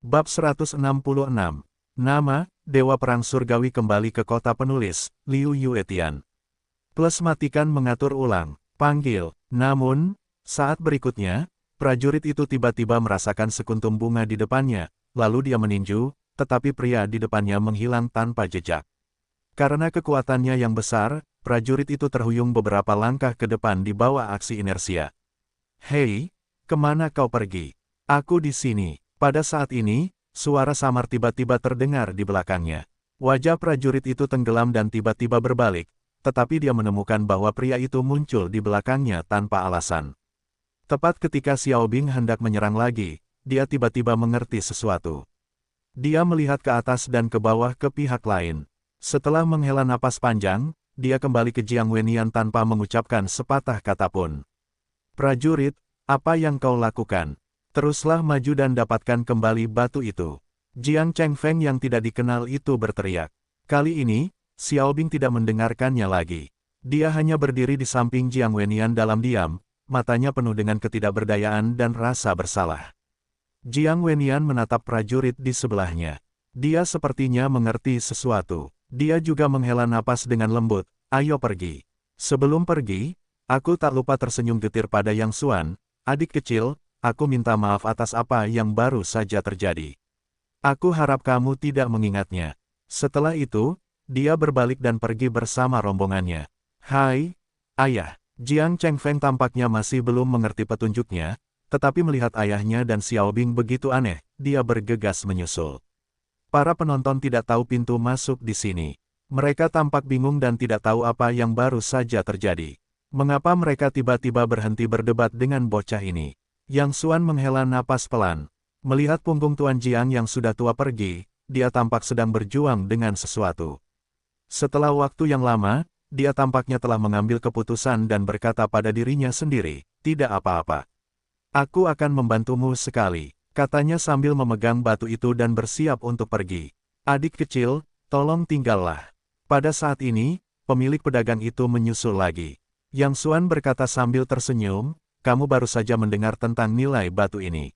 Bab 166. Nama, Dewa Perang Surgawi kembali ke kota penulis, Liu Yuetian. Plus matikan mengatur ulang, panggil. Namun, saat berikutnya, prajurit itu tiba-tiba merasakan sekuntum bunga di depannya, lalu dia meninju, tetapi pria di depannya menghilang tanpa jejak. Karena kekuatannya yang besar, prajurit itu terhuyung beberapa langkah ke depan di bawah aksi inersia. Hei, kemana kau pergi? Aku di sini. Pada saat ini, suara samar tiba-tiba terdengar di belakangnya. Wajah prajurit itu tenggelam dan tiba-tiba berbalik, tetapi dia menemukan bahwa pria itu muncul di belakangnya tanpa alasan. Tepat ketika Xiao Bing hendak menyerang lagi, dia tiba-tiba mengerti sesuatu. Dia melihat ke atas dan ke bawah ke pihak lain. Setelah menghela napas panjang, dia kembali ke Jiang Wenian tanpa mengucapkan sepatah kata pun. Prajurit, apa yang kau lakukan? Teruslah maju dan dapatkan kembali batu itu. Jiang Chengfeng yang tidak dikenal itu berteriak. Kali ini, Xiao Bing tidak mendengarkannya lagi. Dia hanya berdiri di samping Jiang Wenian dalam diam, matanya penuh dengan ketidakberdayaan dan rasa bersalah. Jiang Wenian menatap prajurit di sebelahnya. Dia sepertinya mengerti sesuatu. Dia juga menghela napas dengan lembut. Ayo pergi. Sebelum pergi, aku tak lupa tersenyum getir pada Yang Xuan. Adik kecil, aku minta maaf atas apa yang baru saja terjadi. Aku harap kamu tidak mengingatnya. Setelah itu, dia berbalik dan pergi bersama rombongannya. Hai, ayah. Jiang Chengfeng tampaknya masih belum mengerti petunjuknya, tetapi melihat ayahnya dan Xiao Bing begitu aneh, dia bergegas menyusul. Para penonton tidak tahu pintu masuk di sini. Mereka tampak bingung dan tidak tahu apa yang baru saja terjadi. Mengapa mereka tiba-tiba berhenti berdebat dengan bocah ini? Yang Xuan menghela napas pelan. Melihat punggung Tuan Jiang yang sudah tua pergi, dia tampak sedang berjuang dengan sesuatu. Setelah waktu yang lama, dia tampaknya telah mengambil keputusan dan berkata pada dirinya sendiri, tidak apa-apa. Aku akan membantumu sekali, katanya sambil memegang batu itu dan bersiap untuk pergi. Adik kecil, tolong tinggallah. Pada saat ini, pemilik pedagang itu menyusul lagi. Yang Xuan berkata sambil tersenyum, kamu baru saja mendengar tentang nilai batu ini.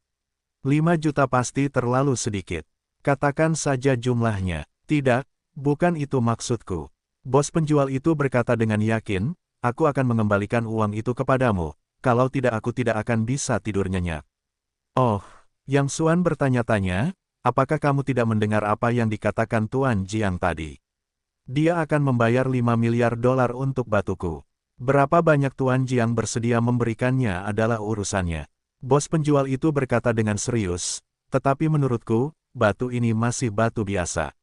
5 juta pasti terlalu sedikit. Katakan saja jumlahnya. Tidak, bukan itu maksudku. Bos penjual itu berkata dengan yakin, aku akan mengembalikan uang itu kepadamu, kalau tidak aku tidak akan bisa tidur nyenyak. Oh, Yang Xuan bertanya-tanya, apakah kamu tidak mendengar apa yang dikatakan Tuan Jiang tadi? Dia akan membayar 5 miliar dolar untuk batuku. Berapa banyak Tuan Jiang bersedia memberikannya adalah urusannya. Bos penjual itu berkata dengan serius, tetapi menurutku, batu ini masih batu biasa.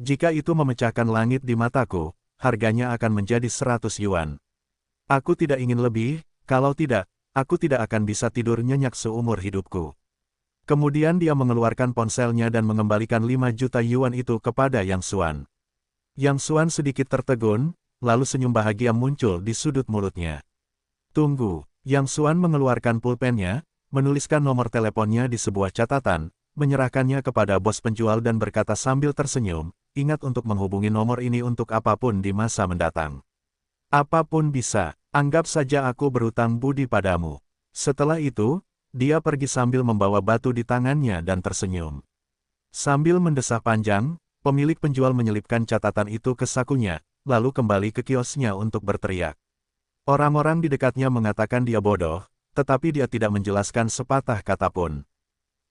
Jika itu memecahkan langit di mataku, harganya akan menjadi 100 yuan. Aku tidak ingin lebih, kalau tidak, aku tidak akan bisa tidur nyenyak seumur hidupku. Kemudian dia mengeluarkan ponselnya dan mengembalikan 5 juta yuan itu kepada Yang Xuan. Yang Xuan sedikit tertegun, lalu senyum bahagia muncul di sudut mulutnya. Tunggu. Yang Xuan mengeluarkan pulpennya, menuliskan nomor teleponnya di sebuah catatan, menyerahkannya kepada bos penjual dan berkata sambil tersenyum, ingat untuk menghubungi nomor ini untuk apapun di masa mendatang. Apapun bisa, anggap saja aku berutang budi padamu. Setelah itu, dia pergi sambil membawa batu di tangannya dan tersenyum. Sambil mendesah panjang, pemilik penjual menyelipkan catatan itu ke sakunya, lalu kembali ke kiosnya untuk berteriak. Orang-orang di dekatnya mengatakan dia bodoh, tetapi dia tidak menjelaskan sepatah kata pun.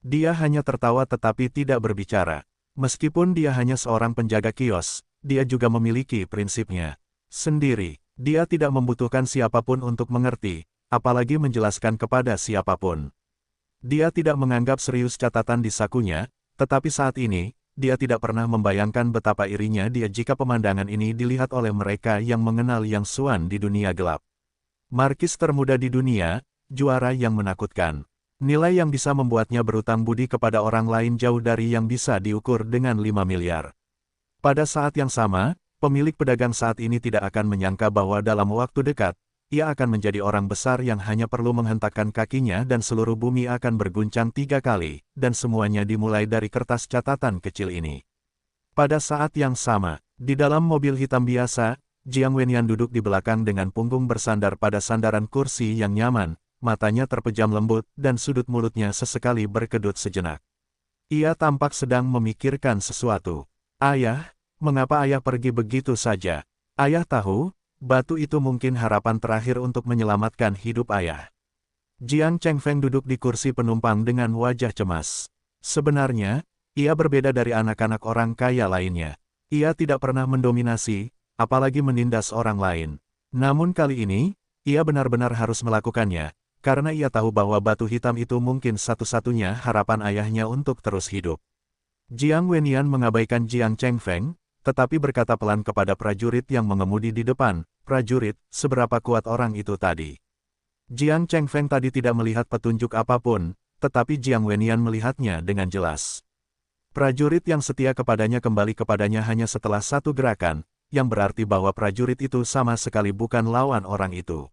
Dia hanya tertawa tetapi tidak berbicara. Meskipun dia hanya seorang penjaga kios, dia juga memiliki prinsipnya sendiri. Dia tidak membutuhkan siapapun untuk mengerti, apalagi menjelaskan kepada siapapun. Dia tidak menganggap serius catatan di sakunya, tetapi saat ini, dia tidak pernah membayangkan betapa irinya dia jika pemandangan ini dilihat oleh mereka yang mengenal Yang Xuan di dunia gelap. Markis termuda di dunia, juara yang menakutkan. Nilai yang bisa membuatnya berutang budi kepada orang lain jauh dari yang bisa diukur dengan 5 miliar. Pada saat yang sama, pemilik pedagang saat ini tidak akan menyangka bahwa dalam waktu dekat, ia akan menjadi orang besar yang hanya perlu menghentakkan kakinya dan seluruh bumi akan berguncang 3 kali, dan semuanya dimulai dari kertas catatan kecil ini. Pada saat yang sama, di dalam mobil hitam biasa, Jiang Wenian duduk di belakang dengan punggung bersandar pada sandaran kursi yang nyaman, matanya terpejam lembut dan sudut mulutnya sesekali berkedut sejenak. Ia tampak sedang memikirkan sesuatu. Ayah, mengapa ayah pergi begitu saja? Ayah tahu, batu itu mungkin harapan terakhir untuk menyelamatkan hidup ayah. Jiang Chengfeng duduk di kursi penumpang dengan wajah cemas. Sebenarnya, ia berbeda dari anak-anak orang kaya lainnya. Ia tidak pernah mendominasi, apalagi menindas orang lain. Namun kali ini, ia benar-benar harus melakukannya, karena ia tahu bahwa batu hitam itu mungkin satu-satunya harapan ayahnya untuk terus hidup. Jiang Wenyan mengabaikan Jiang Chengfeng, tetapi berkata pelan kepada prajurit yang mengemudi di depan, "Prajurit, seberapa kuat orang itu tadi?" Jiang Chengfeng tadi tidak melihat petunjuk apapun, tetapi Jiang Wenyan melihatnya dengan jelas. Prajurit yang setia kepadanya kembali kepadanya hanya setelah satu gerakan, yang berarti bahwa prajurit itu sama sekali bukan lawan orang itu.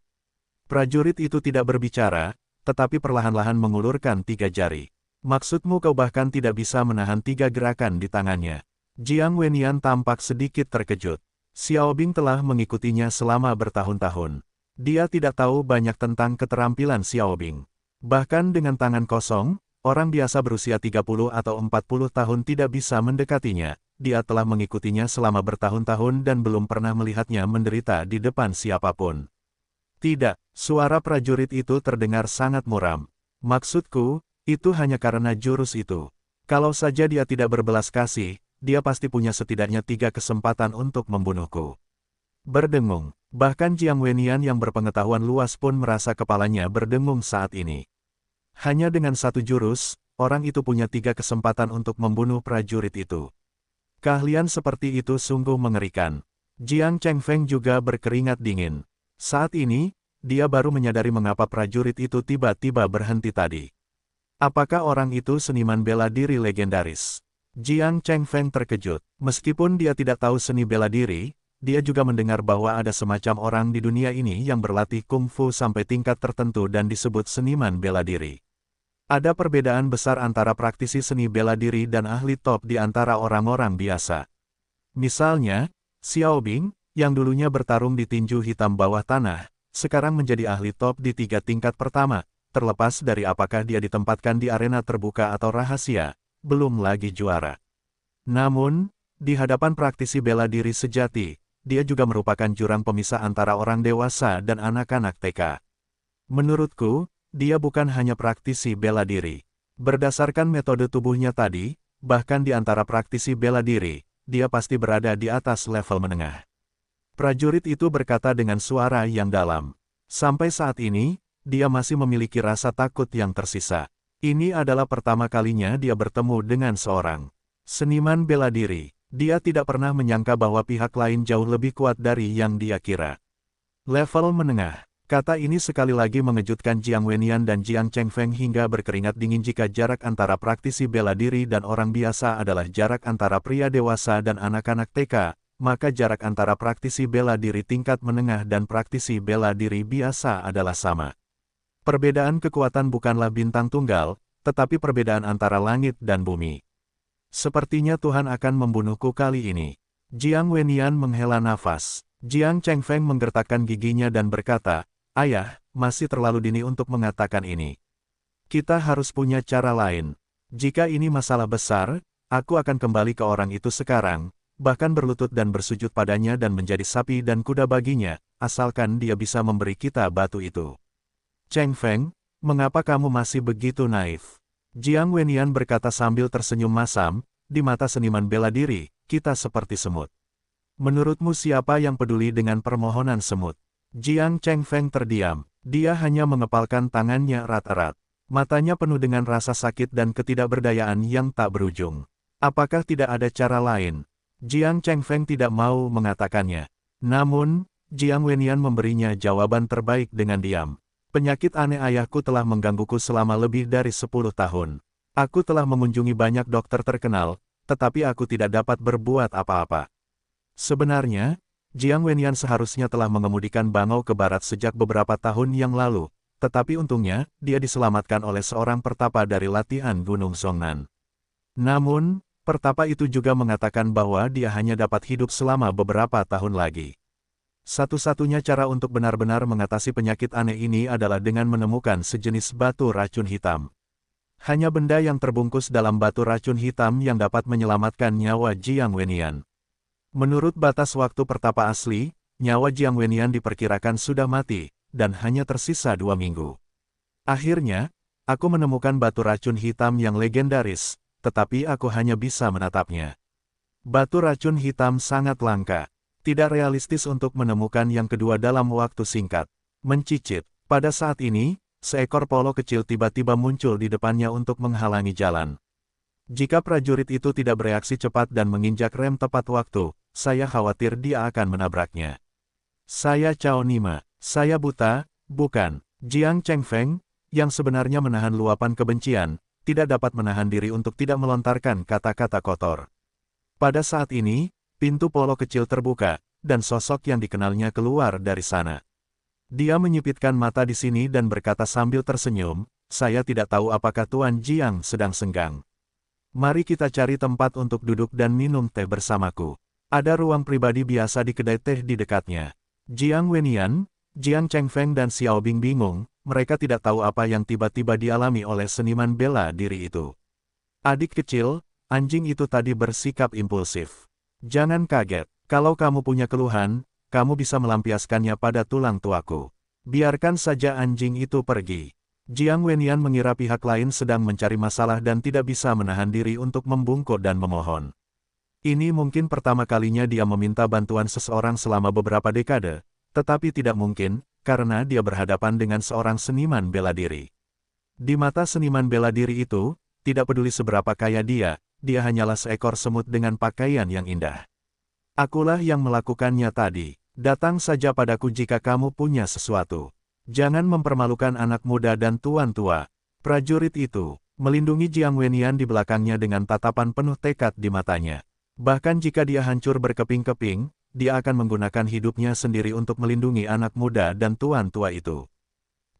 Prajurit itu tidak berbicara, tetapi perlahan-lahan mengulurkan 3 jari. "Maksudmu kau bahkan tidak bisa menahan 3 gerakan di tangannya?" Jiang Wenyan tampak sedikit terkejut. Xiao Bing telah mengikutinya selama bertahun-tahun. Dia tidak tahu banyak tentang keterampilan Xiao Bing. Bahkan dengan tangan kosong, orang biasa berusia 30 atau 40 tahun tidak bisa mendekatinya. Dia telah mengikutinya selama bertahun-tahun dan belum pernah melihatnya menderita di depan siapapun. "Tidak," suara prajurit itu terdengar sangat muram. "Maksudku, itu hanya karena jurus itu. Kalau saja dia tidak berbelas kasih, dia pasti punya setidaknya 3 kesempatan untuk membunuhku." Berdengung. Bahkan Jiang Wenyan yang berpengetahuan luas pun merasa kepalanya berdengung saat ini. Hanya dengan 1 jurus, orang itu punya 3 kesempatan untuk membunuh prajurit itu. Keahlian seperti itu sungguh mengerikan. Jiang Chengfeng juga berkeringat dingin. Saat ini, dia baru menyadari mengapa prajurit itu tiba-tiba berhenti tadi. Apakah orang itu seniman bela diri legendaris? Jiang Chengfeng terkejut. Meskipun dia tidak tahu seni bela diri, dia juga mendengar bahwa ada semacam orang di dunia ini yang berlatih kungfu sampai tingkat tertentu dan disebut seniman bela diri. Ada perbedaan besar antara praktisi seni bela diri dan ahli top di antara orang-orang biasa. Misalnya, Xiao Bing, yang dulunya bertarung di tinju hitam bawah tanah, sekarang menjadi ahli top di 3 tingkat pertama, terlepas dari apakah dia ditempatkan di arena terbuka atau rahasia, belum lagi juara. Namun, di hadapan praktisi bela diri sejati, dia juga merupakan jurang pemisah antara orang dewasa dan anak-anak TK. Menurutku, dia bukan hanya praktisi bela diri. Berdasarkan metode tubuhnya tadi, bahkan di antara praktisi bela diri, dia pasti berada di atas level menengah. Prajurit itu berkata dengan suara yang dalam. Sampai saat ini, dia masih memiliki rasa takut yang tersisa. Ini adalah pertama kalinya dia bertemu dengan seorang seniman bela diri. Dia tidak pernah menyangka bahwa pihak lain jauh lebih kuat dari yang dia kira. Level menengah. Kata ini sekali lagi mengejutkan Jiang Wenyan dan Jiang Chengfeng hingga berkeringat dingin. Jika jarak antara praktisi bela diri dan orang biasa adalah jarak antara pria dewasa dan anak-anak TK, maka jarak antara praktisi bela diri tingkat menengah dan praktisi bela diri biasa adalah sama. Perbedaan kekuatan bukanlah bintang tunggal, tetapi perbedaan antara langit dan bumi. Sepertinya Tuhan akan membunuhku kali ini. Jiang Wenyan menghela nafas. Jiang Chengfeng menggertakkan giginya dan berkata, "Ayah, masih terlalu dini untuk mengatakan ini. Kita harus punya cara lain. Jika ini masalah besar, aku akan kembali ke orang itu sekarang, bahkan berlutut dan bersujud padanya dan menjadi sapi dan kuda baginya, asalkan dia bisa memberi kita batu itu." "Chengfeng, mengapa kamu masih begitu naif?" Jiang Wenyan berkata sambil tersenyum masam, "Di mata seniman bela diri, kita seperti semut. Menurutmu siapa yang peduli dengan permohonan semut?" Jiang Chengfeng terdiam. Dia hanya mengepalkan tangannya erat-erat. Matanya penuh dengan rasa sakit dan ketidakberdayaan yang tak berujung. Apakah tidak ada cara lain? Jiang Chengfeng tidak mau mengatakannya. Namun, Jiang Wenyan memberinya jawaban terbaik dengan diam. "Penyakit aneh ayahku telah menggangguku selama lebih dari 10 tahun. Aku telah mengunjungi banyak dokter terkenal, tetapi aku tidak dapat berbuat apa-apa." Sebenarnya, Jiang Wenyan seharusnya telah mengemudikan bangau ke barat sejak beberapa tahun yang lalu, tetapi untungnya, dia diselamatkan oleh seorang pertapa dari latihan Gunung Songnan. Namun, pertapa itu juga mengatakan bahwa dia hanya dapat hidup selama beberapa tahun lagi. Satu-satunya cara untuk benar-benar mengatasi penyakit aneh ini adalah dengan menemukan sejenis batu racun hitam. Hanya benda yang terbungkus dalam batu racun hitam yang dapat menyelamatkan nyawa Jiang Wenian. Menurut batas waktu pertapa asli, nyawa Jiang Wenian diperkirakan sudah mati, dan hanya tersisa 2 minggu. Akhirnya, aku menemukan batu racun hitam yang legendaris, tetapi aku hanya bisa menatapnya. Batu racun hitam sangat langka. Tidak realistis untuk menemukan yang kedua dalam waktu singkat. Mencicit. Pada saat ini, seekor polo kecil tiba-tiba muncul di depannya untuk menghalangi jalan. Jika prajurit itu tidak bereaksi cepat dan menginjak rem tepat waktu, saya khawatir dia akan menabraknya. Saya Cao Nima. Saya buta, bukan. Jiang Chengfeng, yang sebenarnya menahan luapan kebencian, tidak dapat menahan diri untuk tidak melontarkan kata-kata kotor. Pada saat ini, pintu polo kecil terbuka, dan sosok yang dikenalnya keluar dari sana. Dia menyipitkan mata di sini dan berkata sambil tersenyum, "Saya tidak tahu apakah Tuan Jiang sedang senggang. Mari kita cari tempat untuk duduk dan minum teh bersamaku. Ada ruang pribadi biasa di kedai teh di dekatnya." Jiang Wenian, Jiang Chengfeng dan Xiao Bing bingung, mereka tidak tahu apa yang tiba-tiba dialami oleh seniman bela diri itu. "Adik kecil, anjing itu tadi bersikap impulsif. Jangan kaget, kalau kamu punya keluhan, kamu bisa melampiaskannya pada tulang tuaku. Biarkan saja anjing itu pergi." Jiang Wenian mengira pihak lain sedang mencari masalah dan tidak bisa menahan diri untuk membungkuk dan memohon. Ini mungkin pertama kalinya dia meminta bantuan seseorang selama beberapa dekade, tetapi tidak mungkin, karena dia berhadapan dengan seorang seniman bela diri. Di mata seniman bela diri itu, tidak peduli seberapa kaya dia hanyalah seekor semut dengan pakaian yang indah. "Akulah yang melakukannya tadi. Datang saja padaku jika kamu punya sesuatu. Jangan mempermalukan anak muda dan tuan tua." Prajurit itu melindungi Jiang Wenian di belakangnya dengan tatapan penuh tekad di matanya. Bahkan jika dia hancur berkeping-keping, dia akan menggunakan hidupnya sendiri untuk melindungi anak muda dan tuan tua itu.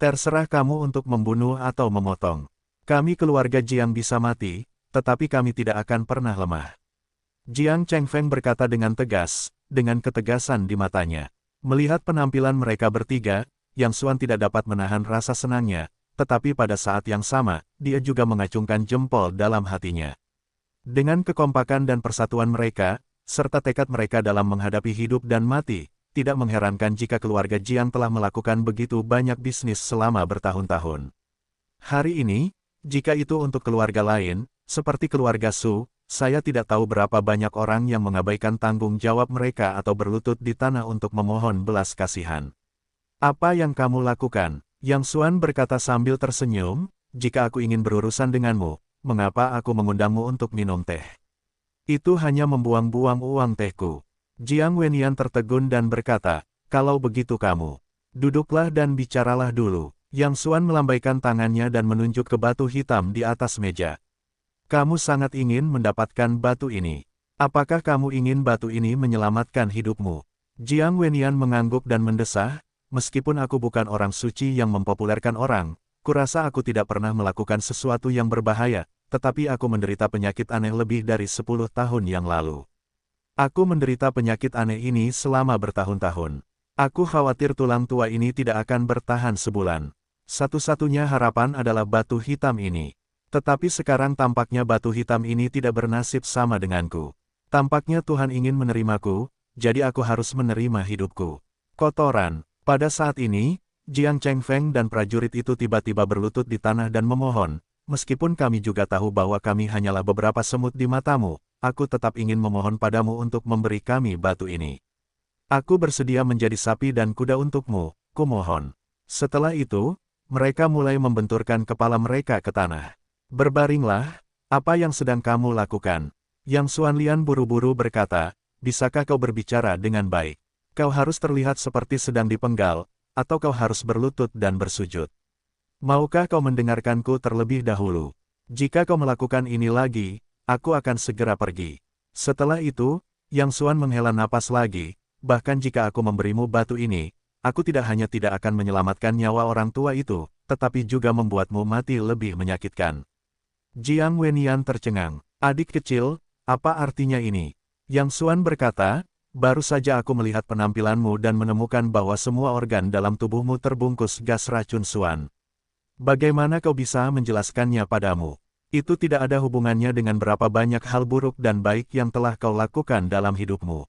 "Terserah kamu untuk membunuh atau memotong. Kami keluarga Jiang bisa mati, tetapi kami tidak akan pernah lemah." Jiang Chengfeng berkata dengan tegas, dengan ketegasan di matanya. Melihat penampilan mereka bertiga, Yang Xuan tidak dapat menahan rasa senangnya, tetapi pada saat yang sama, dia juga mengacungkan jempol dalam hatinya. Dengan kekompakan dan persatuan mereka, serta tekad mereka dalam menghadapi hidup dan mati, tidak mengherankan jika keluarga Jiang telah melakukan begitu banyak bisnis selama bertahun-tahun. Hari ini, jika itu untuk keluarga lain, seperti keluarga Su, saya tidak tahu berapa banyak orang yang mengabaikan tanggung jawab mereka atau berlutut di tanah untuk memohon belas kasihan. "Apa yang kamu lakukan?" Yang Xuan berkata sambil tersenyum, "Jika aku ingin berurusan denganmu, mengapa aku mengundangmu untuk minum teh? Itu hanya membuang-buang uang tehku." Jiang Wenian tertegun dan berkata, "Kalau begitu kamu, duduklah dan bicaralah dulu." Yang Xuan melambaikan tangannya dan menunjuk ke batu hitam di atas meja. "Kamu sangat ingin mendapatkan batu ini. Apakah kamu ingin batu ini menyelamatkan hidupmu?" Jiang Wenian mengangguk dan mendesah, "Meskipun aku bukan orang suci yang mempopulerkan orang, kurasa aku tidak pernah melakukan sesuatu yang berbahaya, tetapi aku menderita penyakit aneh lebih dari 10 tahun yang lalu. Aku menderita penyakit aneh ini selama bertahun-tahun. Aku khawatir tulang tua ini tidak akan bertahan sebulan. Satu-satunya harapan adalah batu hitam ini. Tetapi sekarang tampaknya batu hitam ini tidak bernasib sama denganku. Tampaknya Tuhan ingin menerimaku, jadi aku harus menerima hidupku." Kotoran. Pada saat ini, Jiang Chengfeng dan prajurit itu tiba-tiba berlutut di tanah dan memohon, "Meskipun kami juga tahu bahwa kami hanyalah beberapa semut di matamu, aku tetap ingin memohon padamu untuk memberi kami batu ini. Aku bersedia menjadi sapi dan kuda untukmu, kumohon." Setelah itu, mereka mulai membenturkan kepala mereka ke tanah. "Berbaringlah, apa yang sedang kamu lakukan?" Yang Xuan Lian buru-buru berkata, "Bisakah kau berbicara dengan baik? Kau harus terlihat seperti sedang dipenggal, atau kau harus berlutut dan bersujud. Maukah kau mendengarkanku terlebih dahulu? Jika kau melakukan ini lagi, aku akan segera pergi." Setelah itu, Yang Xuan menghela napas lagi, "Bahkan jika aku memberimu batu ini, aku tidak hanya tidak akan menyelamatkan nyawa orang tua itu, tetapi juga membuatmu mati lebih menyakitkan." Jiang Wenian tercengang. "Adik kecil, apa artinya ini?" Yang Xuan berkata, "Baru saja aku melihat penampilanmu dan menemukan bahwa semua organ dalam tubuhmu terbungkus gas racun Xuan. Bagaimana kau bisa menjelaskannya padamu? Itu tidak ada hubungannya dengan berapa banyak hal buruk dan baik yang telah kau lakukan dalam hidupmu.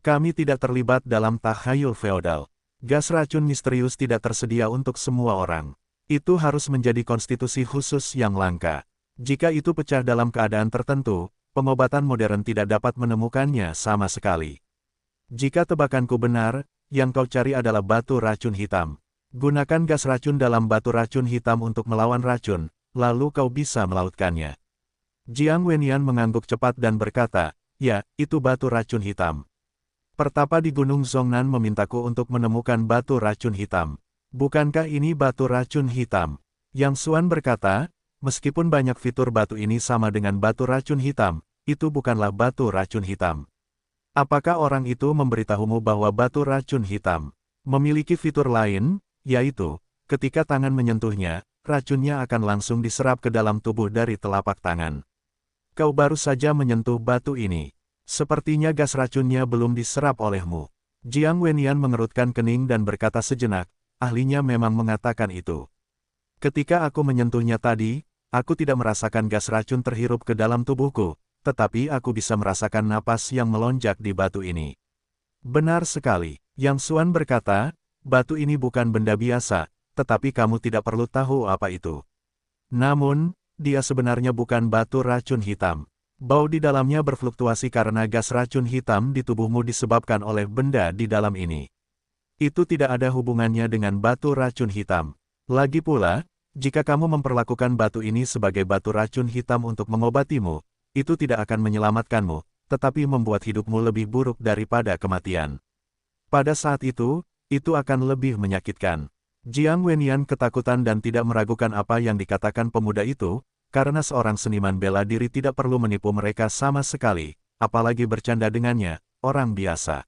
Kami tidak terlibat dalam takhayul feodal. Gas racun misterius tidak tersedia untuk semua orang. Itu harus menjadi konstitusi khusus yang langka. Jika itu pecah dalam keadaan tertentu, pengobatan modern tidak dapat menemukannya sama sekali. Jika tebakanku benar, yang kau cari adalah batu racun hitam. Gunakan gas racun dalam batu racun hitam untuk melawan racun, lalu kau bisa melautkannya. Jiang Wenyan mengangguk cepat dan berkata, ya, itu batu racun hitam. Pertapa di Gunung Zongnan memintaku untuk menemukan batu racun hitam. Bukankah ini batu racun hitam? Yang Xuan berkata, meskipun banyak fitur batu ini sama dengan batu racun hitam, itu bukanlah batu racun hitam. Apakah orang itu memberitahumu bahwa batu racun hitam memiliki fitur lain, yaitu, ketika tangan menyentuhnya, racunnya akan langsung diserap ke dalam tubuh dari telapak tangan. Kau baru saja menyentuh batu ini. Sepertinya gas racunnya belum diserap olehmu. Jiang Wenyan mengerutkan kening dan berkata sejenak, ahlinya memang mengatakan itu. Ketika aku menyentuhnya tadi, aku tidak merasakan gas racun terhirup ke dalam tubuhku, tetapi aku bisa merasakan napas yang melonjak di batu ini. Benar sekali, Yang Xuan berkata, batu ini bukan benda biasa, tetapi kamu tidak perlu tahu apa itu. Namun, dia sebenarnya bukan batu racun hitam. Bau di dalamnya berfluktuasi karena gas racun hitam di tubuhmu disebabkan oleh benda di dalam ini. Itu tidak ada hubungannya dengan batu racun hitam. Lagi pula, jika kamu memperlakukan batu ini sebagai batu racun hitam untuk mengobatimu, itu tidak akan menyelamatkanmu, tetapi membuat hidupmu lebih buruk daripada kematian. Pada saat itu akan lebih menyakitkan. Jiang Wenyan ketakutan dan tidak meragukan apa yang dikatakan pemuda itu, karena seorang seniman bela diri tidak perlu menipu mereka sama sekali, apalagi bercanda dengannya, orang biasa.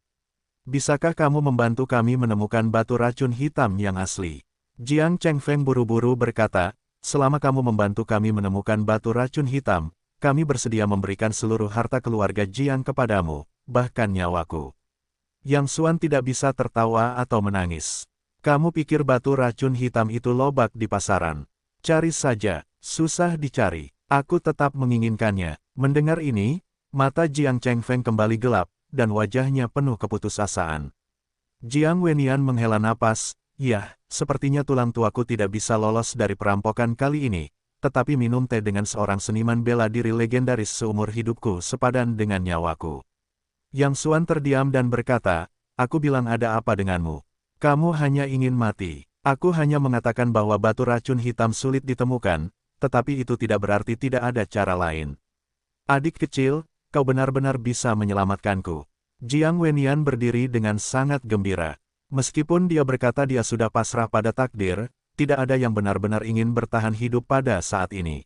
Bisakah kamu membantu kami menemukan batu racun hitam yang asli? Jiang Chengfeng buru-buru berkata, selama kamu membantu kami menemukan batu racun hitam, kami bersedia memberikan seluruh harta keluarga Jiang kepadamu, bahkan nyawaku. Yang Xuan tidak bisa tertawa atau menangis. Kamu pikir batu racun hitam itu lobak di pasaran? Cari saja. Susah dicari. Aku tetap menginginkannya. Mendengar ini, mata Jiang Chengfeng kembali gelap, dan wajahnya penuh keputusasaan. Jiang Wenyan menghela napas, ya, sepertinya tulang tuaku tidak bisa lolos dari perampokan kali ini, tetapi minum teh dengan seorang seniman bela diri legendaris seumur hidupku sepadan dengan nyawaku. Yang Xuan terdiam dan berkata, aku bilang ada apa denganmu? Kamu hanya ingin mati. Aku hanya mengatakan bahwa batu racun hitam sulit ditemukan, tetapi itu tidak berarti tidak ada cara lain. Adik kecil, kau benar-benar bisa menyelamatkanku. Jiang Wenyan berdiri dengan sangat gembira. Meskipun dia berkata dia sudah pasrah pada takdir, tidak ada yang benar-benar ingin bertahan hidup pada saat ini.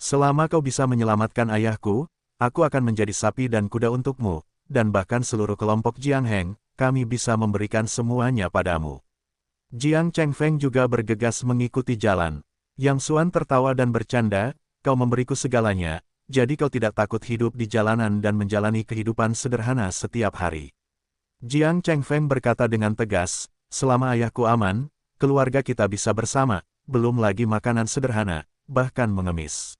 Selama kau bisa menyelamatkan ayahku, aku akan menjadi sapi dan kuda untukmu, dan bahkan seluruh kelompok Jiang Heng, kami bisa memberikan semuanya padamu. Jiang Chengfeng juga bergegas mengikuti jalan. Yang Xuan tertawa dan bercanda, kau memberiku segalanya, jadi kau tidak takut hidup di jalanan dan menjalani kehidupan sederhana setiap hari. Jiang Chengfeng berkata dengan tegas, selama ayahku aman, keluarga kita bisa bersama, belum lagi makanan sederhana, bahkan mengemis.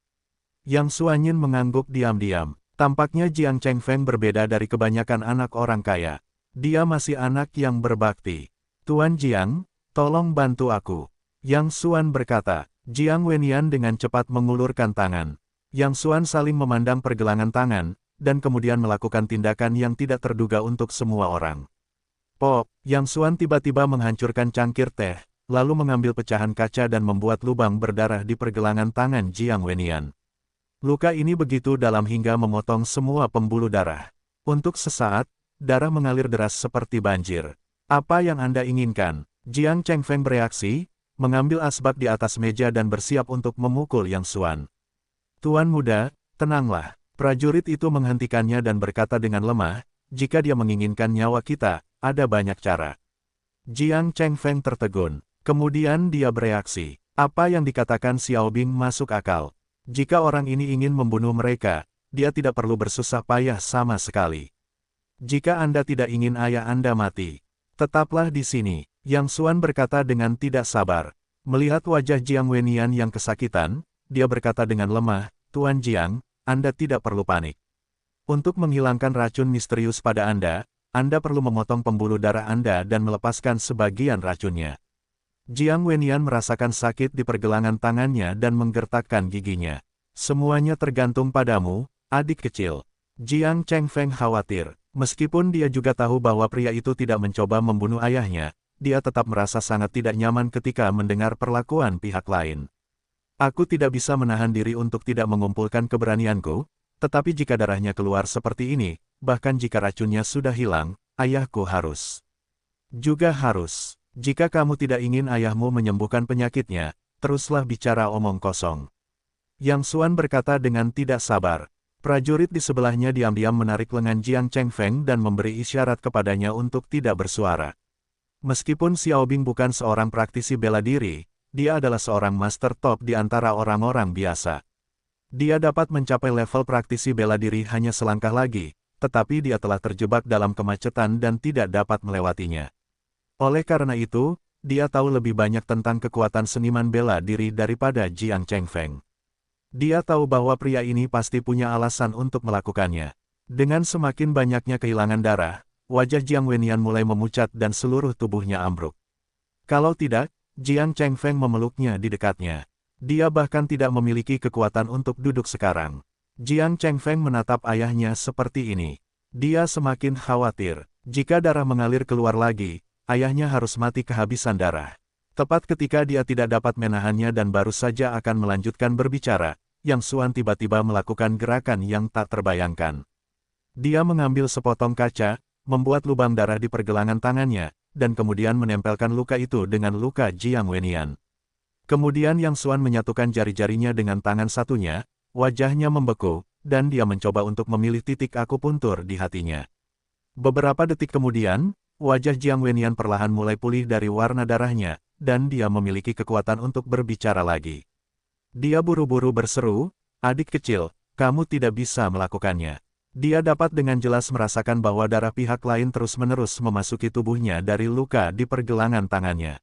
Yang Xuanyin mengangguk diam-diam. Tampaknya Jiang Chengfeng berbeda dari kebanyakan anak orang kaya. Dia masih anak yang berbakti. Tuan Jiang, tolong bantu aku. Yang Xuan berkata. Jiang Wenyan dengan cepat mengulurkan tangan. Yang Xuan saling memandang pergelangan tangan, dan kemudian melakukan tindakan yang tidak terduga untuk semua orang. Pop, Yang Xuan tiba-tiba menghancurkan cangkir teh, lalu mengambil pecahan kaca dan membuat lubang berdarah di pergelangan tangan Jiang Wenyan. Luka ini begitu dalam hingga memotong semua pembuluh darah. Untuk sesaat, darah mengalir deras seperti banjir. Apa yang Anda inginkan? Jiang Chengfeng bereaksi, mengambil asbak di atas meja dan bersiap untuk memukul Yang Xuan. Tuan muda, tenanglah. Prajurit itu menghentikannya dan berkata dengan lemah, jika dia menginginkan nyawa kita, ada banyak cara. Jiang Chengfeng tertegun. Kemudian dia bereaksi. Apa yang dikatakan Xiao Bing masuk akal. Jika orang ini ingin membunuh mereka, dia tidak perlu bersusah payah sama sekali. Jika Anda tidak ingin ayah Anda mati, tetaplah di sini. Yang Xuan berkata dengan tidak sabar. Melihat wajah Jiang Wenian yang kesakitan, dia berkata dengan lemah, "Tuan Jiang, Anda tidak perlu panik. Untuk menghilangkan racun misterius pada Anda perlu memotong pembuluh darah Anda dan melepaskan sebagian racunnya." Jiang Wenian merasakan sakit di pergelangan tangannya dan menggertakkan giginya. "Semuanya tergantung padamu, adik kecil." Jiang Chengfeng khawatir. Meskipun dia juga tahu bahwa pria itu tidak mencoba membunuh ayahnya, dia tetap merasa sangat tidak nyaman ketika mendengar perlakuan pihak lain. "Aku tidak bisa menahan diri untuk tidak mengumpulkan keberanianku, tetapi jika darahnya keluar seperti ini, bahkan jika racunnya sudah hilang, ayahku juga harus. Jika kamu tidak ingin ayahmu menyembuhkan penyakitnya, teruslah bicara omong kosong." Yang Xuan berkata dengan tidak sabar. Prajurit di sebelahnya diam-diam menarik lengan Jiang Chengfeng dan memberi isyarat kepadanya untuk tidak bersuara. Meskipun Xiaobing bukan seorang praktisi bela diri, dia adalah seorang master top di antara orang-orang biasa. Dia dapat mencapai level praktisi bela diri hanya selangkah lagi, tetapi dia telah terjebak dalam kemacetan dan tidak dapat melewatinya. Oleh karena itu, dia tahu lebih banyak tentang kekuatan seniman bela diri daripada Jiang Chengfeng. Dia tahu bahwa pria ini pasti punya alasan untuk melakukannya. Dengan semakin banyaknya kehilangan darah, wajah Jiang Wenian mulai memucat dan seluruh tubuhnya ambruk. Kalau tidak, Jiang Chengfeng memeluknya di dekatnya. Dia bahkan tidak memiliki kekuatan untuk duduk sekarang. Jiang Chengfeng menatap ayahnya seperti ini. Dia semakin khawatir. Jika darah mengalir keluar lagi, ayahnya harus mati kehabisan darah. Tepat ketika dia tidak dapat menahannya dan baru saja akan melanjutkan berbicara, Yang Xuan tiba-tiba melakukan gerakan yang tak terbayangkan. Dia mengambil sepotong kaca, membuat lubang darah di pergelangan tangannya, dan kemudian menempelkan luka itu dengan luka Jiang Wenian. Kemudian Yang Xuan menyatukan jari-jarinya dengan tangan satunya, wajahnya membeku, dan dia mencoba untuk memilih titik akupuntur di hatinya. Beberapa detik kemudian, wajah Jiang Wenian perlahan mulai pulih dari warna darahnya, dan dia memiliki kekuatan untuk berbicara lagi. Dia buru-buru berseru, "Adik kecil, kamu tidak bisa melakukannya." Dia dapat dengan jelas merasakan bahwa darah pihak lain terus-menerus memasuki tubuhnya dari luka di pergelangan tangannya.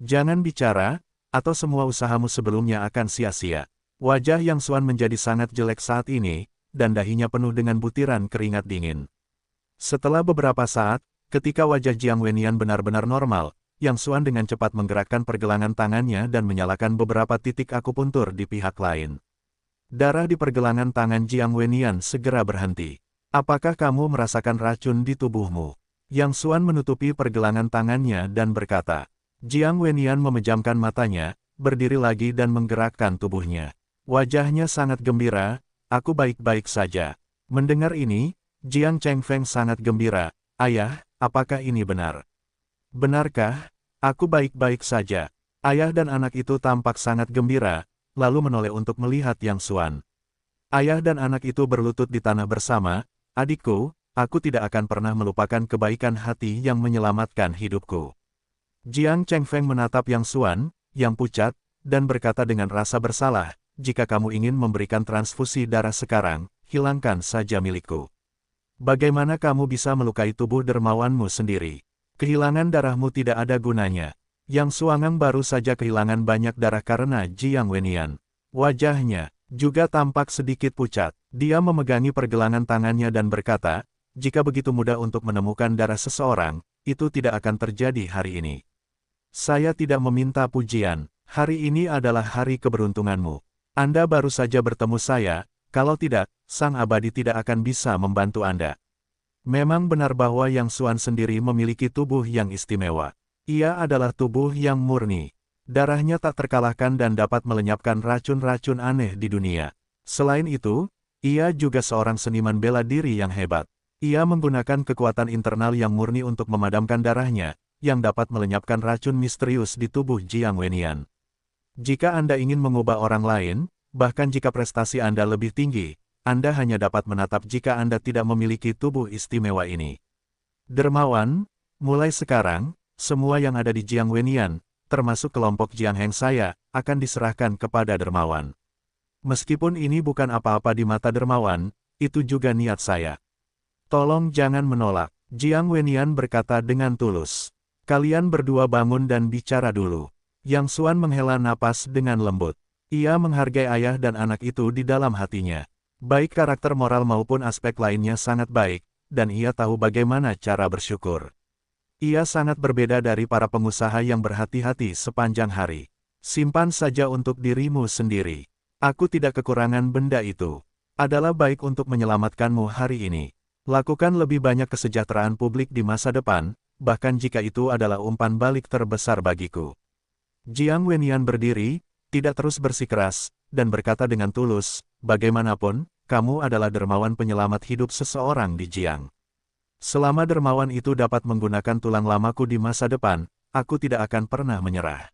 "Jangan bicara, atau semua usahamu sebelumnya akan sia-sia." Wajah Yang Xuan menjadi sangat jelek saat ini, dan dahinya penuh dengan butiran keringat dingin. Setelah beberapa saat, ketika wajah Jiang Wenian benar-benar normal, Yang Xuan dengan cepat menggerakkan pergelangan tangannya dan menyalakan beberapa titik akupuntur di pihak lain. Darah di pergelangan tangan Jiang Wenian segera berhenti. "Apakah kamu merasakan racun di tubuhmu?" Yang Xuan menutupi pergelangan tangannya dan berkata. Jiang Wenian memejamkan matanya, berdiri lagi dan menggerakkan tubuhnya. Wajahnya sangat gembira, "Aku baik-baik saja." Mendengar ini, Jiang Chengfeng sangat gembira. "Ayah, apakah ini benar?" "Benarkah? Aku baik-baik saja." Ayah dan anak itu tampak sangat gembira, lalu menoleh untuk melihat Yang Xuan. Ayah dan anak itu berlutut di tanah bersama, "Adikku, aku tidak akan pernah melupakan kebaikan hati yang menyelamatkan hidupku." Jiang Chengfeng menatap Yang Xuan, yang pucat, dan berkata dengan rasa bersalah, "Jika kamu ingin memberikan transfusi darah sekarang, hilangkan saja milikku. Bagaimana kamu bisa melukai tubuh dermawanmu sendiri? Kehilangan darahmu tidak ada gunanya." Yang Xuangang baru saja kehilangan banyak darah karena Jiang Wenian. Wajahnya juga tampak sedikit pucat. Dia memegangi pergelangan tangannya dan berkata, "Jika begitu mudah untuk menemukan darah seseorang, itu tidak akan terjadi hari ini. Saya tidak meminta pujian. Hari ini adalah hari keberuntunganmu. Anda baru saja bertemu saya, kalau tidak, Sang Abadi tidak akan bisa membantu Anda." Memang benar bahwa Yang Xuan sendiri memiliki tubuh yang istimewa. Ia adalah tubuh yang murni. Darahnya tak terkalahkan dan dapat melenyapkan racun-racun aneh di dunia. Selain itu, ia juga seorang seniman bela diri yang hebat. Ia menggunakan kekuatan internal yang murni untuk memadamkan darahnya, yang dapat melenyapkan racun misterius di tubuh Jiang Wenian. Jika Anda ingin mengubah orang lain, bahkan jika prestasi Anda lebih tinggi, Anda hanya dapat menatap jika Anda tidak memiliki tubuh istimewa ini. Dermawan, mulai sekarang, semua yang ada di Jiang Wenian, termasuk kelompok Jiang Heng saya, akan diserahkan kepada Dermawan. Meskipun ini bukan apa-apa di mata Dermawan, itu juga niat saya. Tolong jangan menolak. Jiang Wenian berkata dengan tulus. "Kalian berdua bangun dan bicara dulu." Yang Xuan menghela napas dengan lembut. Ia menghargai ayah dan anak itu di dalam hatinya. Baik karakter moral maupun aspek lainnya sangat baik, dan ia tahu bagaimana cara bersyukur. Ia sangat berbeda dari para pengusaha yang berhati-hati sepanjang hari. Simpan saja untuk dirimu sendiri. Aku tidak kekurangan benda itu. Adalah baik untuk menyelamatkanmu hari ini. Lakukan lebih banyak kesejahteraan publik di masa depan, bahkan jika itu adalah umpan balik terbesar bagiku. Jiang Wenyan berdiri, tidak terus bersikeras, dan berkata dengan tulus, bagaimanapun, kamu adalah dermawan penyelamat hidup seseorang di Jiang. Selama dermawan itu dapat menggunakan tulang lamaku di masa depan, aku tidak akan pernah menyerah.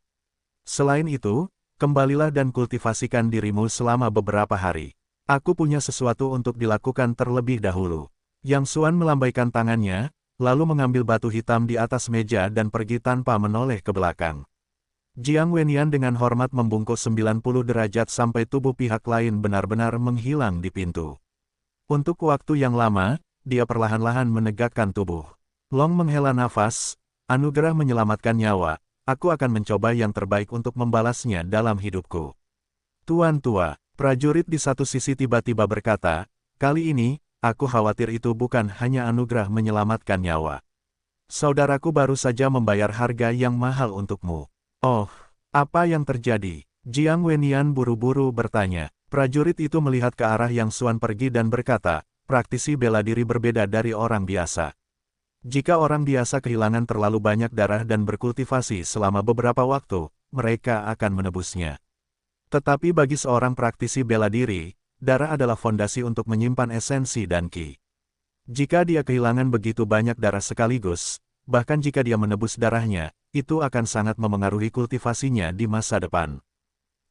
Selain itu, kembalilah dan kultivasikan dirimu selama beberapa hari. Aku punya sesuatu untuk dilakukan terlebih dahulu. Yang Xuan melambaikan tangannya, lalu mengambil batu hitam di atas meja dan pergi tanpa menoleh ke belakang. Jiang Wenyan dengan hormat membungkuk 90 derajat sampai tubuh pihak lain benar-benar menghilang di pintu. Untuk waktu yang lama, dia perlahan-lahan menegakkan tubuh. Long menghela nafas, anugerah menyelamatkan nyawa, aku akan mencoba yang terbaik untuk membalasnya dalam hidupku. Tuan tua, prajurit di satu sisi tiba-tiba berkata, kali ini, aku khawatir itu bukan hanya anugerah menyelamatkan nyawa. Saudaraku baru saja membayar harga yang mahal untukmu. Oh, apa yang terjadi? Jiang Wenyan buru-buru bertanya. Prajurit itu melihat ke arah Yang Xuan pergi dan berkata, praktisi bela diri berbeda dari orang biasa. Jika orang biasa kehilangan terlalu banyak darah dan berkultivasi selama beberapa waktu, mereka akan menebusnya. Tetapi bagi seorang praktisi bela diri, darah adalah fondasi untuk menyimpan esensi dan ki. Jika dia kehilangan begitu banyak darah sekaligus, bahkan jika dia menebus darahnya, itu akan sangat memengaruhi kultivasinya di masa depan.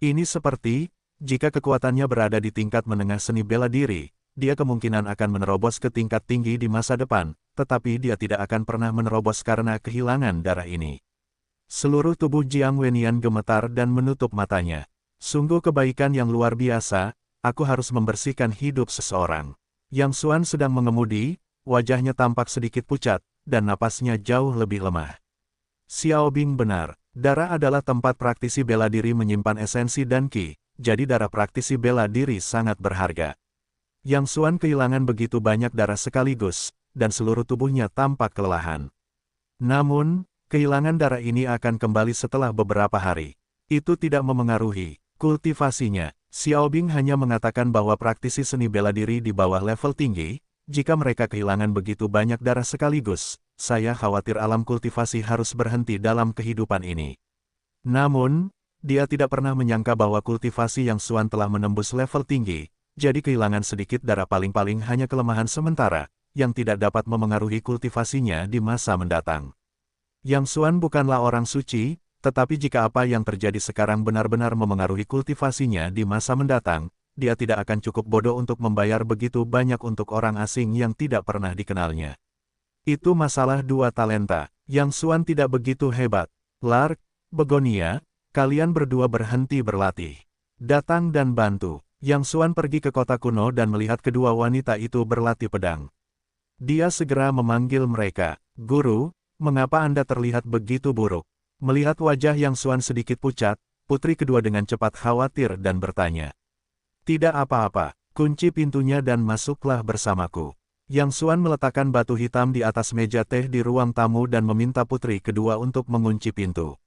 Ini seperti, jika kekuatannya berada di tingkat menengah seni bela diri, dia kemungkinan akan menerobos ke tingkat tinggi di masa depan, tetapi dia tidak akan pernah menerobos karena kehilangan darah ini. Seluruh tubuh Jiang Wenyan gemetar dan menutup matanya. Sungguh kebaikan yang luar biasa, aku harus membersihkan hidup seseorang. Yang Xuan sedang mengemudi, wajahnya tampak sedikit pucat, dan napasnya jauh lebih lemah. Xiao Bing benar, darah adalah tempat praktisi bela diri menyimpan esensi dan ki, jadi darah praktisi bela diri sangat berharga. Yang Xuan kehilangan begitu banyak darah sekaligus, dan seluruh tubuhnya tampak kelelahan. Namun, kehilangan darah ini akan kembali setelah beberapa hari. Itu tidak memengaruhi kultivasinya. Xiao Bing hanya mengatakan bahwa praktisi seni bela diri di bawah level tinggi, jika mereka kehilangan begitu banyak darah sekaligus, saya khawatir alam kultivasi harus berhenti dalam kehidupan ini. Namun, dia tidak pernah menyangka bahwa kultivasi Yang Xuan telah menembus level tinggi, jadi kehilangan sedikit darah paling-paling hanya kelemahan sementara, yang tidak dapat memengaruhi kultivasinya di masa mendatang. Yang Xuan bukanlah orang suci, tetapi jika apa yang terjadi sekarang benar-benar memengaruhi kultivasinya di masa mendatang, dia tidak akan cukup bodoh untuk membayar begitu banyak untuk orang asing yang tidak pernah dikenalnya. Itu masalah dua talenta. Yang Xuan tidak begitu hebat. Lark, Begonia, kalian berdua berhenti berlatih. Datang dan bantu. Yang Xuan pergi ke kota kuno dan melihat kedua wanita itu berlatih pedang. Dia segera memanggil mereka. Guru, mengapa Anda terlihat begitu buruk? Melihat wajah Yang Xuan sedikit pucat, putri kedua dengan cepat khawatir dan bertanya. Tidak apa-apa, kunci pintunya dan masuklah bersamaku. Yang Xuan meletakkan batu hitam di atas meja teh di ruang tamu dan meminta putri kedua untuk mengunci pintu.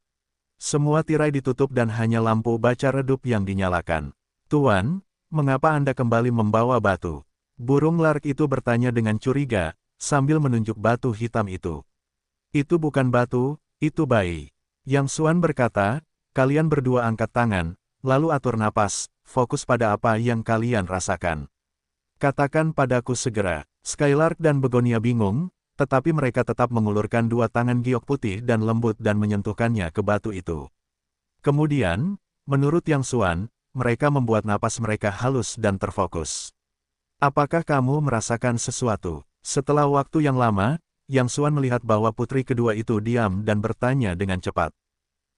Semua tirai ditutup dan hanya lampu baca redup yang dinyalakan. Tuan, mengapa Anda kembali membawa batu? Burung lark itu bertanya dengan curiga, sambil menunjuk batu hitam itu. Itu bukan batu, itu bayi. Yang Xuan berkata, kalian berdua angkat tangan, lalu atur napas, fokus pada apa yang kalian rasakan. Katakan padaku segera. Skylark dan Begonia bingung, tetapi mereka tetap mengulurkan dua tangan giok putih dan lembut dan menyentuhkannya ke batu itu. Kemudian, menurut Yang Xuan, mereka membuat napas mereka halus dan terfokus. Apakah kamu merasakan sesuatu? Setelah waktu yang lama, Yang Xuan melihat bahwa putri kedua itu diam dan bertanya dengan cepat.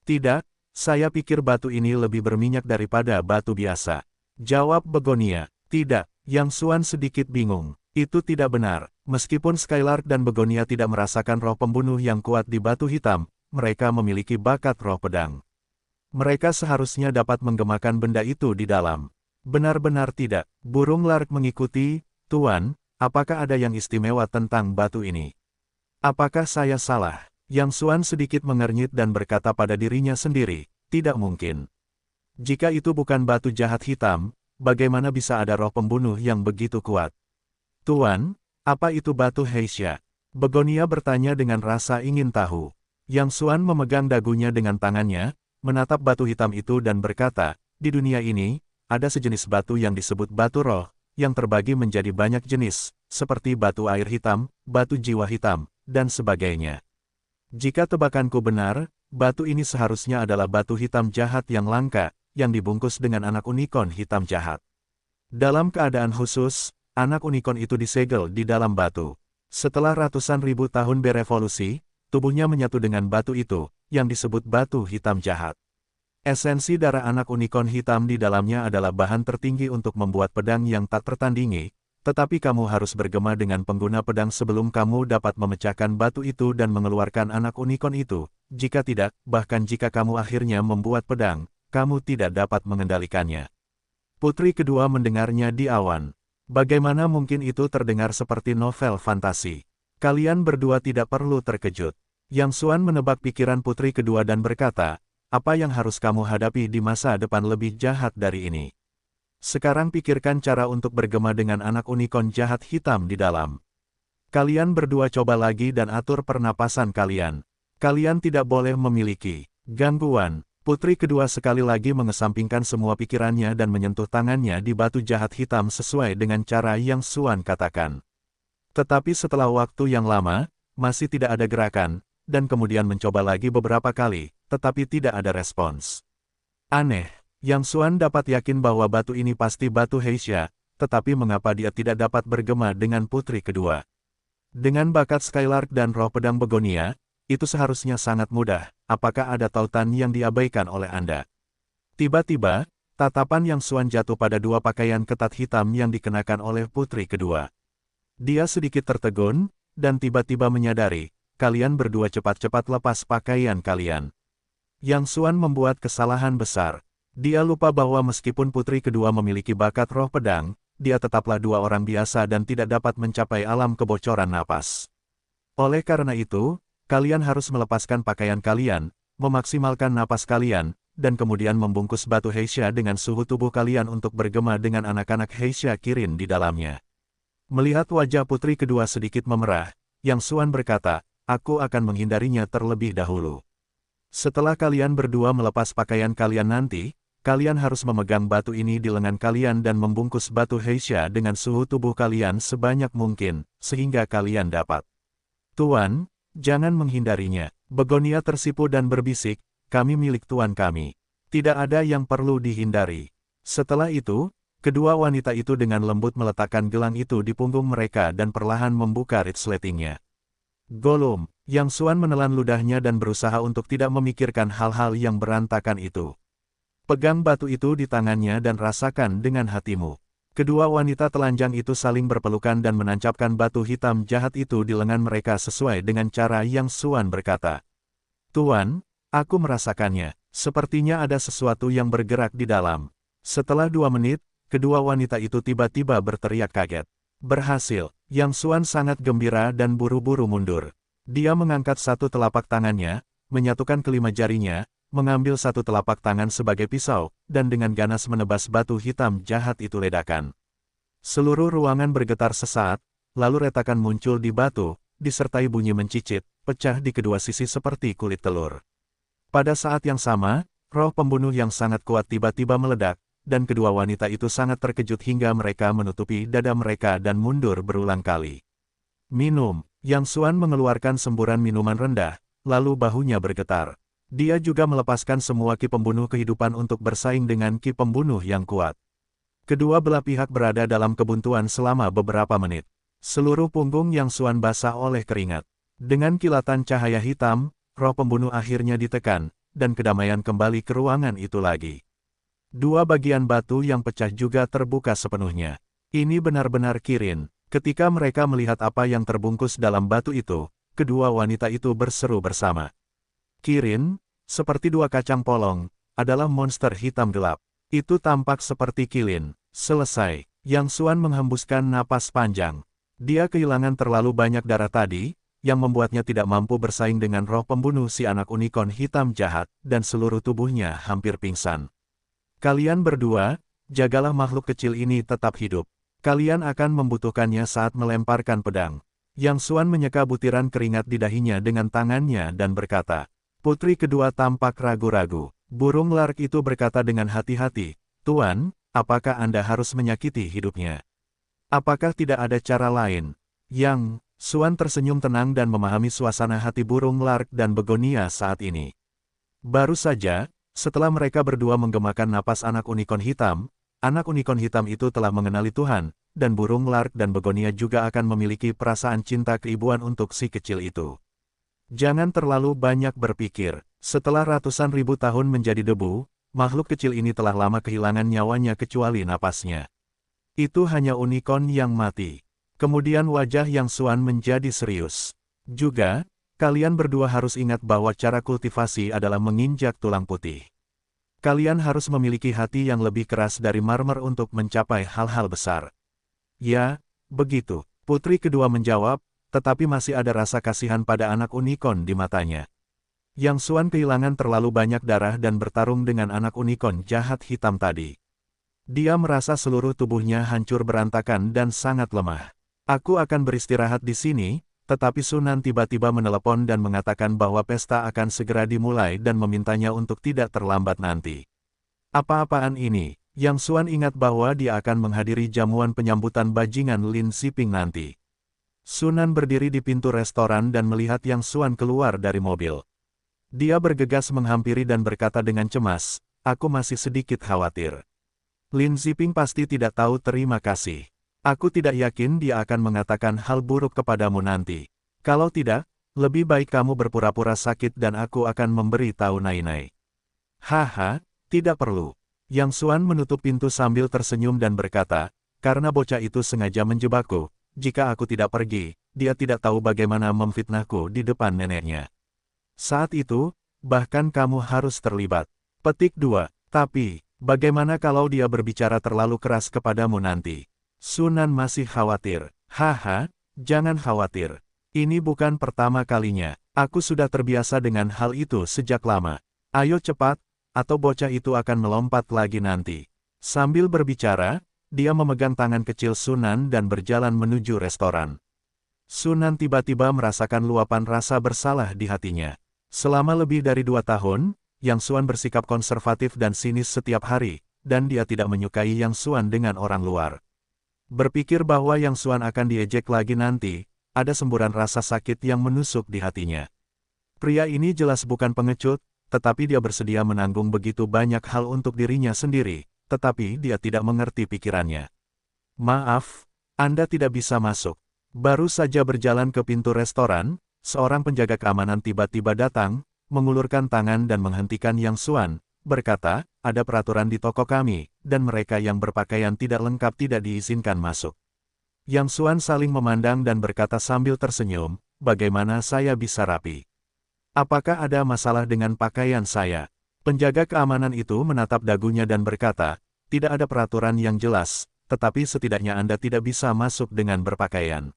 Tidak, saya pikir batu ini lebih berminyak daripada batu biasa. Jawab Begonia. Tidak, Yang Xuan sedikit bingung. Itu tidak benar. Meskipun Skylark dan Begonia tidak merasakan roh pembunuh yang kuat di batu hitam, mereka memiliki bakat roh pedang. Mereka seharusnya dapat menggemakan benda itu di dalam. Benar-benar tidak. Burung Lark mengikuti, Tuan, apakah ada yang istimewa tentang batu ini? Apakah saya salah? Yang Xuan sedikit mengernyit dan berkata pada dirinya sendiri, tidak mungkin. Jika itu bukan batu jahat hitam, bagaimana bisa ada roh pembunuh yang begitu kuat? Tuan, apa itu batu Heisha? Begonia bertanya dengan rasa ingin tahu. Yang Xuan memegang dagunya dengan tangannya, menatap batu hitam itu dan berkata, di dunia ini, ada sejenis batu yang disebut batu roh, yang terbagi menjadi banyak jenis, seperti batu air hitam, batu jiwa hitam, dan sebagainya. Jika tebakanku benar, batu ini seharusnya adalah batu hitam jahat yang langka, yang dibungkus dengan anak unicorn hitam jahat. Dalam keadaan khusus, anak unicorn itu disegel di dalam batu. Setelah ratusan ribu tahun berevolusi, tubuhnya menyatu dengan batu itu, yang disebut batu hitam jahat. Esensi darah anak unicorn hitam di dalamnya adalah bahan tertinggi untuk membuat pedang yang tak tertandingi, tetapi kamu harus bergema dengan pengguna pedang sebelum kamu dapat memecahkan batu itu dan mengeluarkan anak unicorn itu. Jika tidak, bahkan jika kamu akhirnya membuat pedang, kamu tidak dapat mengendalikannya. Putri kedua mendengarnya di awan. Bagaimana mungkin itu terdengar seperti novel fantasi? Kalian berdua tidak perlu terkejut. Yang Xuan menebak pikiran putri kedua dan berkata, apa yang harus kamu hadapi di masa depan lebih jahat dari ini? Sekarang pikirkan cara untuk bergema dengan anak unicorn jahat hitam di dalam. Kalian berdua coba lagi dan atur pernapasan kalian. Kalian tidak boleh memiliki gangguan. Putri kedua sekali lagi mengesampingkan semua pikirannya dan menyentuh tangannya di batu jahat hitam sesuai dengan cara yang Xuan katakan. Tetapi setelah waktu yang lama, masih tidak ada gerakan, dan kemudian mencoba lagi beberapa kali, tetapi tidak ada respons. Aneh, Yang Xuan dapat yakin bahwa batu ini pasti batu Heisha, tetapi mengapa dia tidak dapat bergema dengan putri kedua? Dengan bakat Skylark dan roh pedang Begonia, itu seharusnya sangat mudah. Apakah ada tautan yang diabaikan oleh Anda? Tiba-tiba, tatapan Yang Xuan jatuh pada dua pakaian ketat hitam yang dikenakan oleh putri kedua. Dia sedikit tertegun, dan tiba-tiba menyadari, kalian berdua cepat-cepat lepas pakaian kalian. Yang Xuan membuat kesalahan besar. Dia lupa bahwa meskipun putri kedua memiliki bakat roh pedang, dia tetaplah dua orang biasa dan tidak dapat mencapai alam kebocoran napas. Oleh karena itu, kalian harus melepaskan pakaian kalian, memaksimalkan napas kalian, dan kemudian membungkus batu Heisha dengan suhu tubuh kalian untuk bergema dengan anak-anak Heisha Kirin di dalamnya. Melihat wajah putri kedua sedikit memerah, Yang Xuan berkata, aku akan menghindarinya terlebih dahulu. Setelah kalian berdua melepas pakaian kalian nanti, kalian harus memegang batu ini di lengan kalian dan membungkus batu Heisha dengan suhu tubuh kalian sebanyak mungkin, sehingga kalian dapat. Tuan, jangan menghindarinya. Begonia tersipu dan berbisik, kami milik tuan kami. Tidak ada yang perlu dihindari. Setelah itu, kedua wanita itu dengan lembut meletakkan gelang itu di punggung mereka dan perlahan membuka resletingnya. Gollum, Yang Xuan menelan ludahnya dan berusaha untuk tidak memikirkan hal-hal yang berantakan itu. Pegang batu itu di tangannya dan rasakan dengan hatimu. Kedua wanita telanjang itu saling berpelukan dan menancapkan batu hitam jahat itu di lengan mereka sesuai dengan cara Yang Xuan berkata. Tuan, aku merasakannya. Sepertinya ada sesuatu yang bergerak di dalam. Setelah 2 menit, kedua wanita itu tiba-tiba berteriak kaget. Berhasil. Yang Xuan sangat gembira dan buru-buru mundur. Dia mengangkat satu telapak tangannya, menyatukan kelima jarinya, mengambil satu telapak tangan sebagai pisau, dan dengan ganas menebas batu hitam jahat itu ledakan. Seluruh ruangan bergetar sesaat, lalu retakan muncul di batu, disertai bunyi mencicit, pecah di kedua sisi seperti kulit telur. Pada saat yang sama, roh pembunuh yang sangat kuat tiba-tiba meledak, dan kedua wanita itu sangat terkejut hingga mereka menutupi dada mereka dan mundur berulang kali. Minum, Yang Xuan mengeluarkan semburan minuman rendah, lalu bahunya bergetar. Dia juga melepaskan semua ki pembunuh kehidupan untuk bersaing dengan ki pembunuh yang kuat. Kedua belah pihak berada dalam kebuntuan selama beberapa menit. Seluruh punggung Yang Xuan basah oleh keringat. Dengan kilatan cahaya hitam, roh pembunuh akhirnya ditekan, dan kedamaian kembali ke ruangan itu lagi. Dua bagian batu yang pecah juga terbuka sepenuhnya. Ini benar-benar Kirin. Ketika mereka melihat apa yang terbungkus dalam batu itu, kedua wanita itu berseru bersama. Kirin, seperti dua kacang polong, adalah monster hitam gelap. Itu tampak seperti kilin. Selesai. Yang Xuan menghembuskan napas panjang. Dia kehilangan terlalu banyak darah tadi, yang membuatnya tidak mampu bersaing dengan roh pembunuh si anak unicorn hitam jahat, dan seluruh tubuhnya hampir pingsan. Kalian berdua, jagalah makhluk kecil ini tetap hidup. Kalian akan membutuhkannya saat melemparkan pedang. Yang Xuan menyeka butiran keringat di dahinya dengan tangannya dan berkata. Putri kedua tampak ragu-ragu. Burung lark itu berkata dengan hati-hati, Tuan, apakah Anda harus menyakiti hidupnya? Apakah tidak ada cara lain? Yang Xuan tersenyum tenang dan memahami suasana hati burung lark dan begonia saat ini. Baru saja, setelah mereka berdua menggemakan napas anak unicorn hitam itu telah mengenali Tuhan, dan burung lark dan begonia juga akan memiliki perasaan cinta keibuan untuk si kecil itu. Jangan terlalu banyak berpikir. Setelah ratusan ribu tahun menjadi debu, makhluk kecil ini telah lama kehilangan nyawanya kecuali napasnya. Itu hanya unicorn yang mati. Kemudian wajah Yang Xuan menjadi serius. Juga, kalian berdua harus ingat bahwa cara kultivasi adalah menginjak tulang putih. Kalian harus memiliki hati yang lebih keras dari marmer untuk mencapai hal-hal besar. Ya, begitu. Putri kedua menjawab, tetapi masih ada rasa kasihan pada anak unicorn di matanya. Yang Xuan kehilangan terlalu banyak darah dan bertarung dengan anak unicorn jahat hitam tadi. Dia merasa seluruh tubuhnya hancur berantakan dan sangat lemah. Aku akan beristirahat di sini, tetapi Sunan tiba-tiba menelepon dan mengatakan bahwa pesta akan segera dimulai dan memintanya untuk tidak terlambat nanti. Apa-apaan ini? Yang Xuan ingat bahwa dia akan menghadiri jamuan penyambutan bajingan Lin Xiping nanti. Sunan berdiri di pintu restoran dan melihat Yang Xuan keluar dari mobil. Dia bergegas menghampiri dan berkata dengan cemas, aku masih sedikit khawatir. Lin Xiping pasti tidak tahu terima kasih. Aku tidak yakin dia akan mengatakan hal buruk kepadamu nanti. Kalau tidak, lebih baik kamu berpura-pura sakit dan aku akan memberi tahu Nainai. Haha, tidak perlu. Yang Xuan menutup pintu sambil tersenyum dan berkata, karena bocah itu sengaja menjebakku, jika aku tidak pergi, dia tidak tahu bagaimana memfitnahku di depan neneknya. Saat itu, bahkan kamu harus terlibat. Petik 2. Tapi, bagaimana kalau dia berbicara terlalu keras kepadamu nanti? Sunan masih khawatir. Haha, jangan khawatir. Ini bukan pertama kalinya. Aku sudah terbiasa dengan hal itu sejak lama. Ayo cepat, atau bocah itu akan melompat lagi nanti. Sambil berbicara, dia memegang tangan kecil Sunan dan berjalan menuju restoran. Sunan tiba-tiba merasakan luapan rasa bersalah di hatinya. Selama lebih dari 2 tahun, Yang Xuan bersikap konservatif dan sinis setiap hari, dan dia tidak menyukai Yang Xuan dengan orang luar. Berpikir bahwa Yang Xuan akan diejek lagi nanti, ada semburan rasa sakit yang menusuk di hatinya. Pria ini jelas bukan pengecut, tetapi dia bersedia menanggung begitu banyak hal untuk dirinya sendiri, tetapi dia tidak mengerti pikirannya. Maaf, Anda tidak bisa masuk. Baru saja berjalan ke pintu restoran, seorang penjaga keamanan tiba-tiba datang, mengulurkan tangan dan menghentikan Yang Xuan, berkata, ada peraturan di toko kami, dan mereka yang berpakaian tidak lengkap tidak diizinkan masuk. Yang Xuan saling memandang dan berkata sambil tersenyum, bagaimana saya bisa rapi? Apakah ada masalah dengan pakaian saya? Penjaga keamanan itu menatap dagunya dan berkata, tidak ada peraturan yang jelas, tetapi setidaknya Anda tidak bisa masuk dengan berpakaian.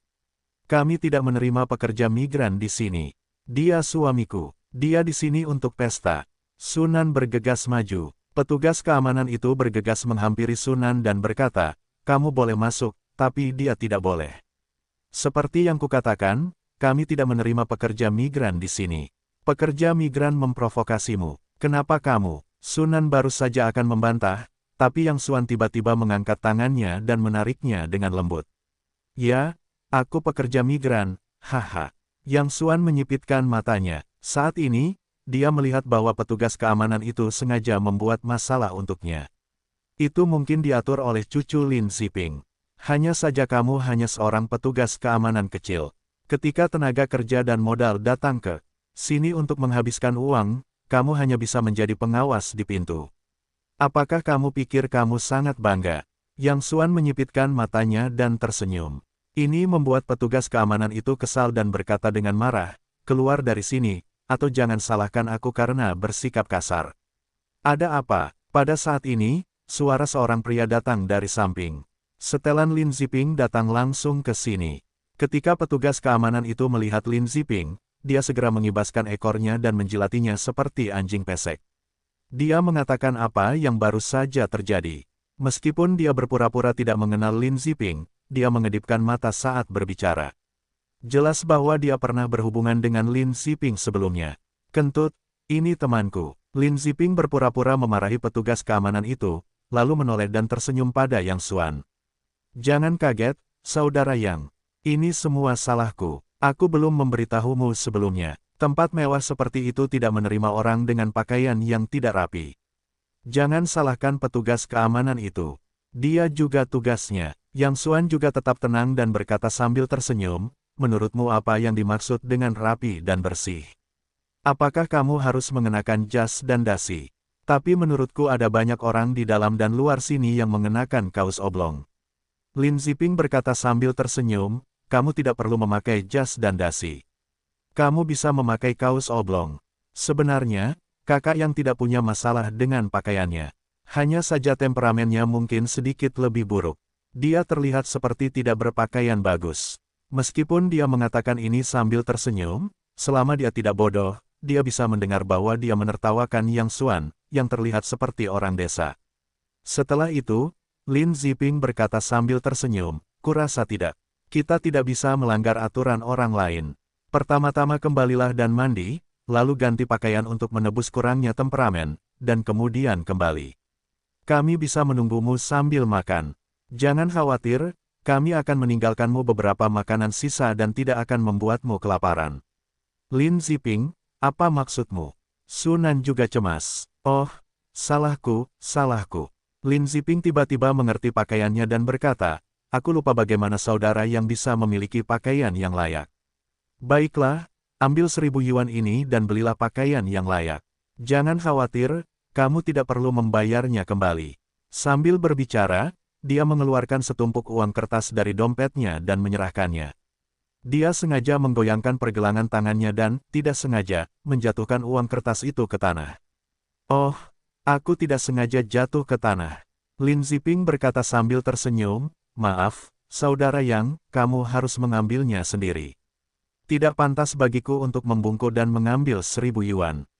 Kami tidak menerima pekerja migran di sini. Dia suamiku. Dia di sini untuk pesta. Sunan bergegas maju. Petugas keamanan itu bergegas menghampiri Sunan dan berkata, kamu boleh masuk, tapi dia tidak boleh. Seperti yang kukatakan, kami tidak menerima pekerja migran di sini. Pekerja migran memprovokasimu. Kenapa kamu? Sunan baru saja akan membantah, tapi Yang Xuan tiba-tiba mengangkat tangannya dan menariknya dengan lembut. Ya, aku pekerja migran, haha. Yang Xuan menyipitkan matanya. Saat ini, dia melihat bahwa petugas keamanan itu sengaja membuat masalah untuknya. Itu mungkin diatur oleh cucu Lin Xiping. Hanya saja kamu hanya seorang petugas keamanan kecil. Ketika tenaga kerja dan modal datang ke sini untuk menghabiskan uang, kamu hanya bisa menjadi pengawas di pintu. Apakah kamu pikir kamu sangat bangga? Yang Xuan menyipitkan matanya dan tersenyum. Ini membuat petugas keamanan itu kesal dan berkata dengan marah, keluar dari sini, atau jangan salahkan aku karena bersikap kasar. Ada apa? Pada saat ini, suara seorang pria datang dari samping. Setelan Lin Ziping datang langsung ke sini. Ketika petugas keamanan itu melihat Lin Ziping, dia segera mengibaskan ekornya dan menjilatinya seperti anjing pesek. Dia mengatakan apa yang baru saja terjadi. Meskipun dia berpura-pura tidak mengenal Lin Ziping, dia mengedipkan mata saat berbicara. Jelas bahwa dia pernah berhubungan dengan Lin Ziping sebelumnya. Kentut, ini temanku. Lin Ziping berpura-pura memarahi petugas keamanan itu, lalu menoleh dan tersenyum pada Yang Xuan. Jangan kaget, saudara Yang. Ini semua salahku. Aku belum memberitahumu sebelumnya. Tempat mewah seperti itu tidak menerima orang dengan pakaian yang tidak rapi. Jangan salahkan petugas keamanan itu. Dia juga tugasnya. Yang Xuan juga tetap tenang dan berkata sambil tersenyum, menurutmu apa yang dimaksud dengan rapi dan bersih? Apakah kamu harus mengenakan jas dan dasi? Tapi menurutku ada banyak orang di dalam dan luar sini yang mengenakan kaos oblong. Lin Ziping berkata sambil tersenyum, kamu tidak perlu memakai jas dan dasi. Kamu bisa memakai kaos oblong. Sebenarnya, kakak yang tidak punya masalah dengan pakaiannya. Hanya saja temperamennya mungkin sedikit lebih buruk. Dia terlihat seperti tidak berpakaian bagus. Meskipun dia mengatakan ini sambil tersenyum, selama dia tidak bodoh, dia bisa mendengar bahwa dia menertawakan Yang Xuan, yang terlihat seperti orang desa. Setelah itu, Lin Ziping berkata sambil tersenyum, kurasa tidak. Kita tidak bisa melanggar aturan orang lain. Pertama-tama kembalilah dan mandi, lalu ganti pakaian untuk menebus kurangnya temperamen, dan kemudian kembali. Kami bisa menunggumu sambil makan. Jangan khawatir, kami akan meninggalkanmu beberapa makanan sisa dan tidak akan membuatmu kelaparan. Lin Ziping, apa maksudmu? Sunan juga cemas. Oh, salahku, salahku. Lin Ziping tiba-tiba mengerti pakaiannya dan berkata, aku lupa bagaimana saudara yang bisa memiliki pakaian yang layak. Baiklah, ambil 1.000 yuan ini dan belilah pakaian yang layak. Jangan khawatir, kamu tidak perlu membayarnya kembali. Sambil berbicara, dia mengeluarkan setumpuk uang kertas dari dompetnya dan menyerahkannya. Dia sengaja menggoyangkan pergelangan tangannya dan, tidak sengaja, menjatuhkan uang kertas itu ke tanah. Oh, aku tidak sengaja jatuh ke tanah. Lin Ziping berkata sambil tersenyum, maaf, saudara Yang, kamu harus mengambilnya sendiri. Tidak pantas bagiku untuk membungkuk dan mengambil 1.000 yuan.